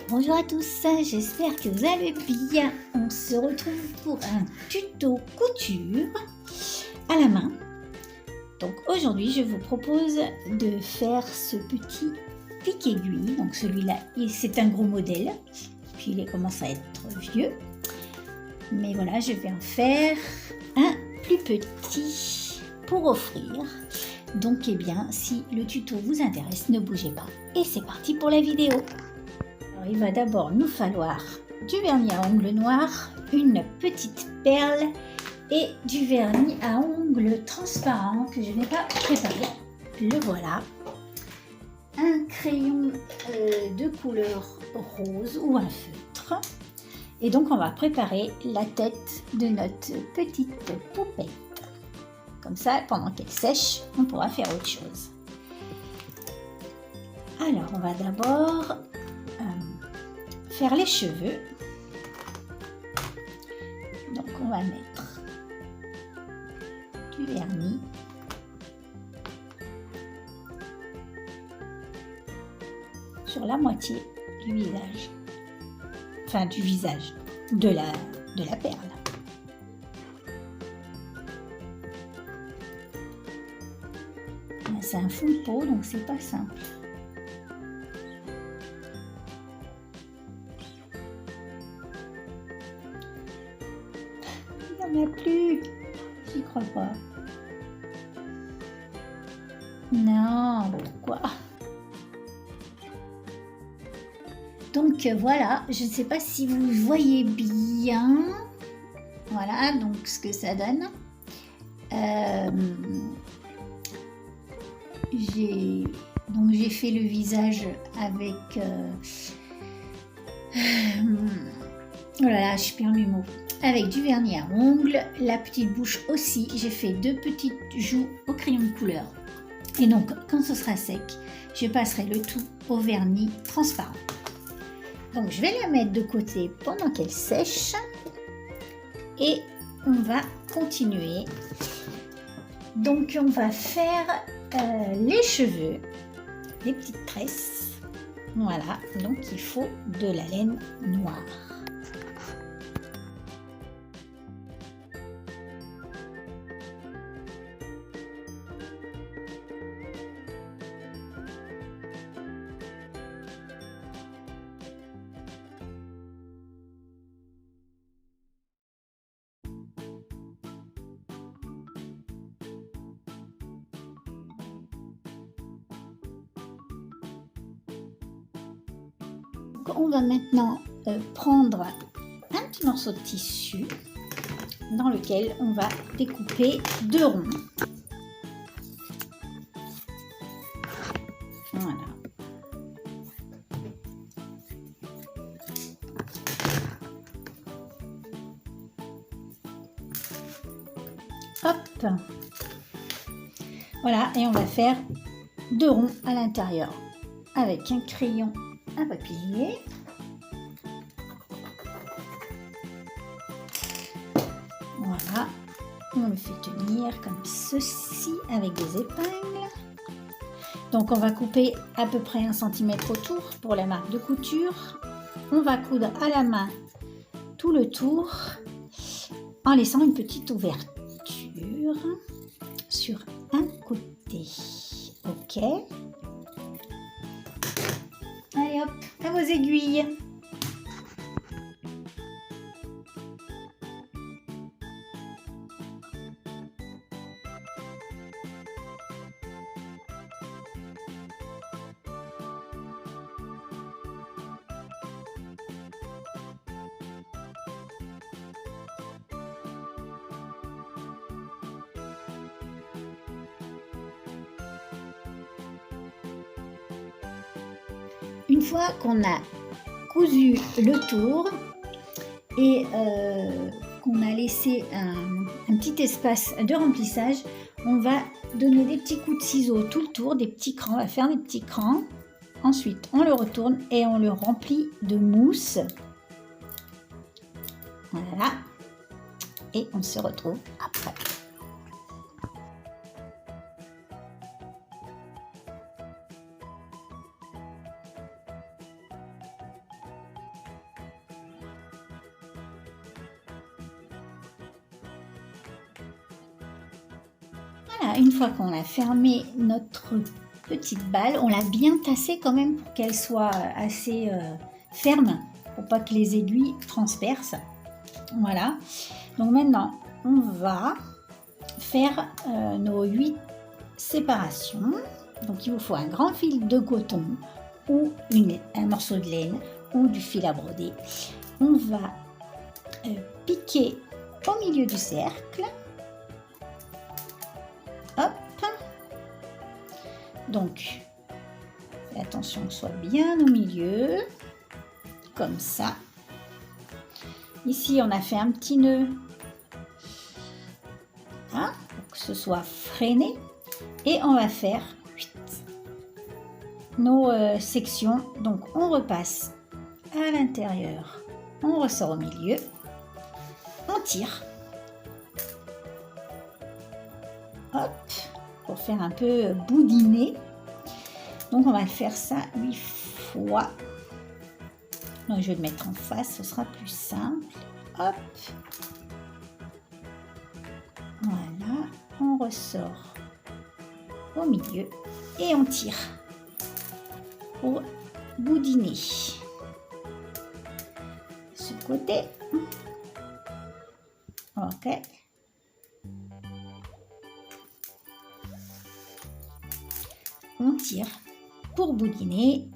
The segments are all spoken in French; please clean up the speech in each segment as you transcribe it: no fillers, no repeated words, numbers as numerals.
Bonjour à tous, j'espère que vous allez bien. On se retrouve pour un tuto couture à la main. Donc aujourd'hui je vous propose de faire ce petit pic-aiguille. Donc celui-là c'est un gros modèle, puis il commence à être vieux. Mais voilà, je vais en faire un plus petit pour offrir. Donc eh bien, si le tuto vous intéresse, ne bougez pas. Et c'est parti pour la vidéo. Alors, il va d'abord nous falloir du vernis à ongles noir, une petite perle et du vernis à ongles transparent que je n'ai pas préparé. Le voilà. Un crayon de couleur rose ou un feutre. Et donc on va préparer la tête de notre petite poupette. Comme ça, pendant qu'elle sèche, on pourra faire autre chose. Alors on va d'abord faire les cheveux. Donc on va mettre du vernis. Sur la moitié du visage. Enfin du visage, de la perle. C'est un fond de peau, donc c'est pas simple. Il n'y en a plus, j'y crois pas. Non, pourquoi ? Donc voilà, je ne sais pas si vous voyez bien, voilà donc ce que ça donne. J'ai fait le visage avec, oh là là, je perds mes mots, avec du vernis à ongles, la petite bouche aussi, j'ai fait 2 petites joues au crayon de couleur. Et donc quand ce sera sec, je passerai le tout au vernis transparent. Donc je vais la mettre de côté pendant qu'elle sèche et on va continuer. Donc on va faire les cheveux, les petites tresses. Voilà, donc il faut de la laine noire. On va maintenant prendre un petit morceau de tissu dans lequel on va découper 2 ronds. Voilà. Hop. Voilà, et on va faire 2 ronds à l'intérieur avec un crayon à papier. Voilà, on le fait tenir comme ceci avec des épingles. Donc on va couper à peu près 1 cm autour pour la marque de couture. On va coudre à la main tout le tour en laissant une petite ouverture sur un côté. Ok. Allez hop, à vos aiguilles. Une fois qu'on a cousu le tour et qu'on a laissé un petit espace de remplissage, on va donner des petits coups de ciseaux tout le tour, des petits crans, on va faire des petits crans. Ensuite, on le retourne et on le remplit de mousse. Voilà. Et on se retrouve après. Voilà, une fois qu'on a fermé notre petite balle, on l'a bien tassée quand même pour qu'elle soit assez ferme, pour pas que les aiguilles transpercent. Voilà, donc maintenant on va faire nos 8 séparations. Donc il vous faut un grand fil de coton ou un morceau de laine ou du fil à broder. On va piquer au milieu du cercle. Hop. Donc, fais attention que ce soit bien au milieu, comme ça. Ici, on a fait un petit nœud, hein, pour que ce soit freiné. Et on va faire nos sections. Donc, on repasse à l'intérieur, on ressort au milieu, on tire. Hop, pour faire un peu boudiner. Donc on va faire ça 8 fois. Donc je vais le mettre en face, ce sera plus simple. Hop. Voilà, on ressort au milieu et on tire pour boudiner. Ce côté. Ok. On tire pour boudiner.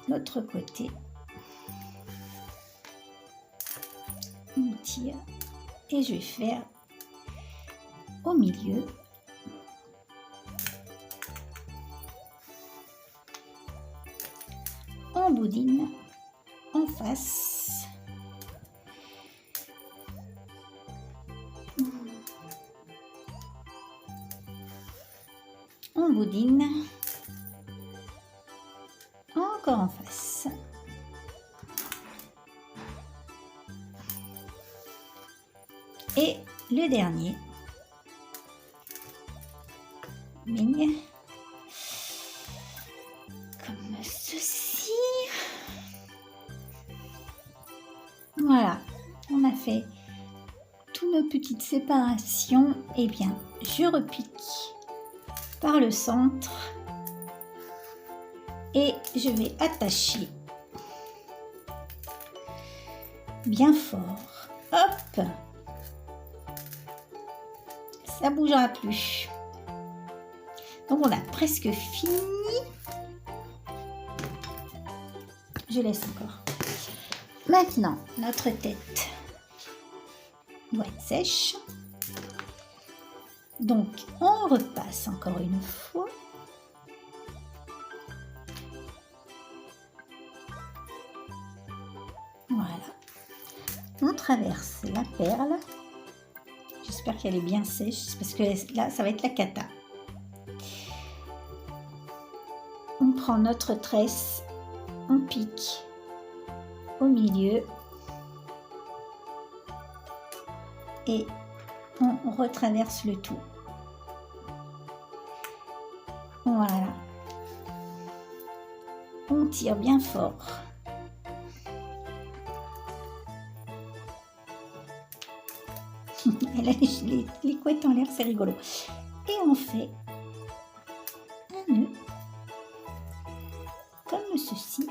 L'autre côté. On tire et je vais faire au milieu. On boudine en face. On boudine encore en face. Et le dernier, comme ceci. Voilà, on a fait toutes nos petites séparations. Et bien, je repique par le centre et je vais attacher bien fort. Hop, ça bougera plus. Donc on a presque fini. Je laisse encore. Maintenant, notre tête doit être sèche. Donc, on repasse encore une fois. Voilà. On traverse la perle. J'espère qu'elle est bien sèche, parce que là, ça va être la cata. On prend notre tresse, on pique au milieu et on retraverse le tout. Voilà. On tire bien fort. Elle a les couettes en l'air, c'est rigolo. Et on fait un nœud comme ceci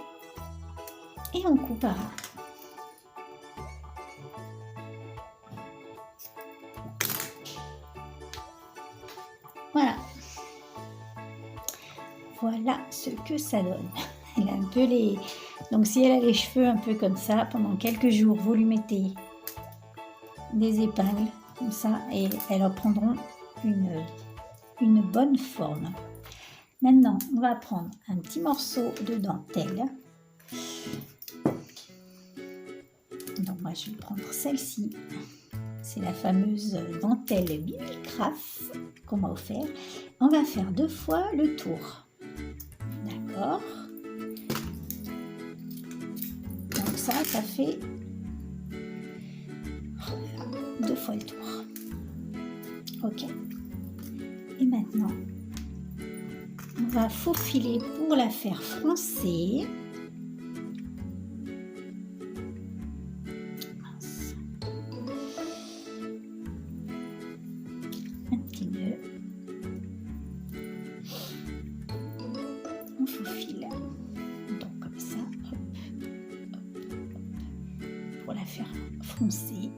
et on coupera. Voilà. Voilà ce que ça donne. Elle a un peu les... Donc si elle a les cheveux un peu comme ça, pendant quelques jours, vous lui mettez des épingles comme ça et elles reprendront une bonne forme. Maintenant, on va prendre un petit morceau de dentelle. Donc moi, je vais prendre celle-ci. C'est la fameuse dentelle Bibicraft qu'on m'a offert. On va faire 2 fois le tour. D'accord. Donc ça fait 2 fois le tour. Ok. Et maintenant, on va faufiler pour la faire froncer. faire foncé.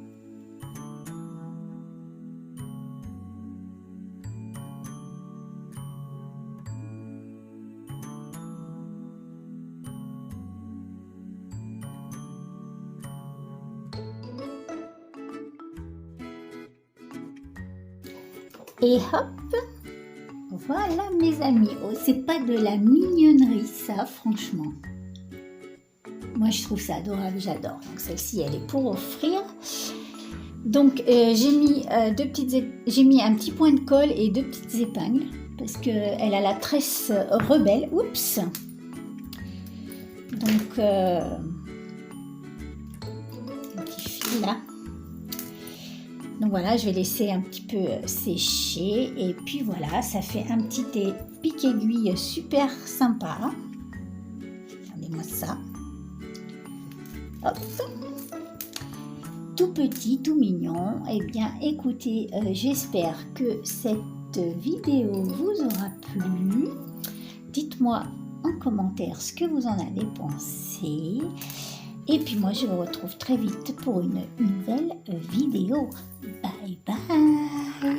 Et hop, voilà mes amis. Oh, c'est pas de la mignonnerie ça, franchement. Moi je trouve ça adorable, j'adore. Donc celle-ci elle est pour offrir. Donc j'ai mis j'ai mis un petit point de colle et 2 petites épingles parce que elle a la tresse rebelle. Oups. Donc un petit fil là. Donc voilà, je vais laisser un petit peu sécher et puis voilà, ça fait un petit pic-aiguille super sympa. Regardez-moi ça. Hop. Tout petit, tout mignon. Eh bien, écoutez, j'espère que cette vidéo vous aura plu. Dites-moi en commentaire ce que vous en avez pensé. Et puis moi, je vous retrouve très vite pour une nouvelle vidéo. Bye bye!